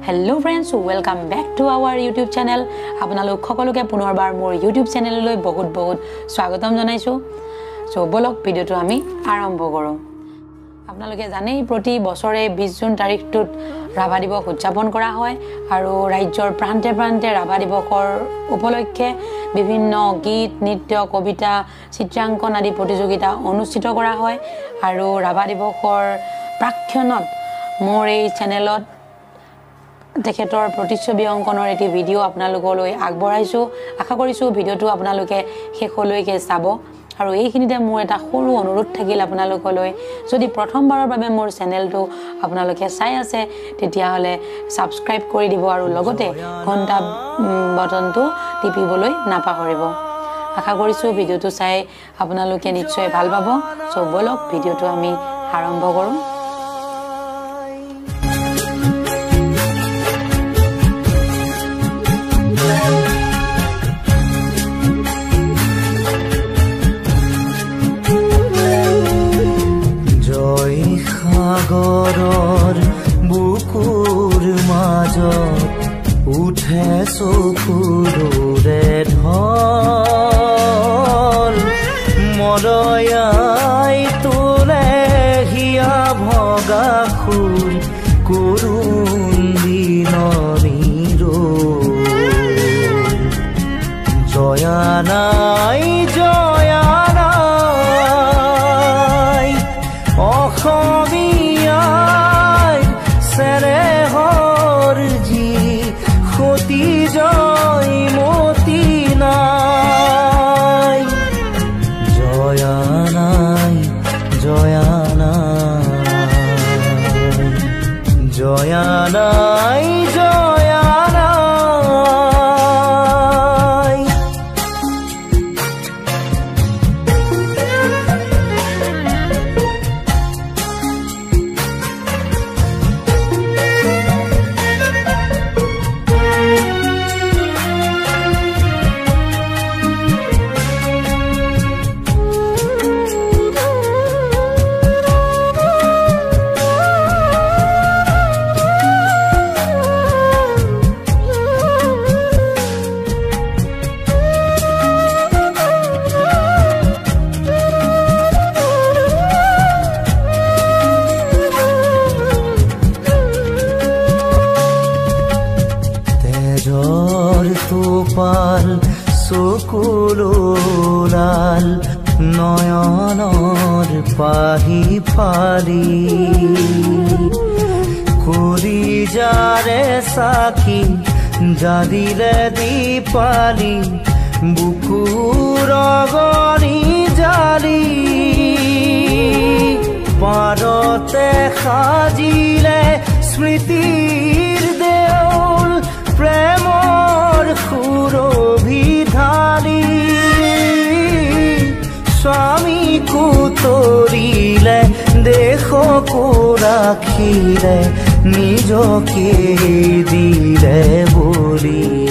hello friends welcome back to our YouTube channel आपनालोक সকলোকে পুনৰবাৰ মোৰ यूट्यूब चैनलলৈ বহুত বহুত স্বাগতম জনাইছো সো বলক ভিডিওটো আমি আৰম্ভ কৰো আপোনালোকে জানেই প্ৰতি বছৰে 20 জুন তাৰিখটোত ৰাভা দিৱস উদযাপন কৰা হয় আৰু ৰাজ্যৰ প্ৰান্তে প্ৰান্তে ৰাভা দিৱসৰ উপলক্ষে বিভিন্ন গীত নৃত্য কবিতা চিত্ৰাঙ্কন আদি প্ৰতিযোগিতা অনুষ্ঠিত কৰা হয় আৰু ৰাভা দিৱসৰ প্ৰাক্ষণত মোৰ এই চেনেলত তেখেতৰ প্ৰতিচ্ছবি অংকনৰ এটি ভিডিও আপোনালোকলৈ আগবঢ়াইছো আশা কৰিছো ভিডিওটো আপোনালোকে শেষলৈকে চাব আৰু এইখিনিতে মোৰ এটা সৰু অনুৰোধ থাকিল আপোনালোকলৈ যদি প্ৰথমবাৰৰ বাবে মোৰ চেনেলটো আপোনালোকে চাই আছে তেতিয়া হলে সাবস্ক্ৰাইব কৰি দিব আৰু লগতে ঘণ্টা বটনটো টিপিবলৈ নাপাহৰিব আশা কৰিছো ভিডিওটো চাই আপোনালোকে নিশ্চয় ভাল পাব সো বলক ভিডিওটো আমি আৰম্ভ কৰো সাগৰৰ বুকুৰ মাজত উঠে চকুৰে ঢল মৰয়াই তোলে হিয়া ভগা খুৰ কৰুণ দিনৰ জয়া নাই জয়া নাই অসমীয়াই চেৰেহৰ যি সতী জয় মতি নাই জয়া নাই জয়া নাই জয়া নাই জয়া তোপাল চকুলাল নয়নৰ পাহি ফালি কৰি যাৰে সাখী জাদিলে দীপালি বুকুৰ গৰি জালি পাৰতে সাজিলে স্মৃতিৰ দেউল প্ৰেমৰ সুৰভিধালী স্বামী কুতৰিলে দেশকো ৰাখিলে নিজকে দিলে বলি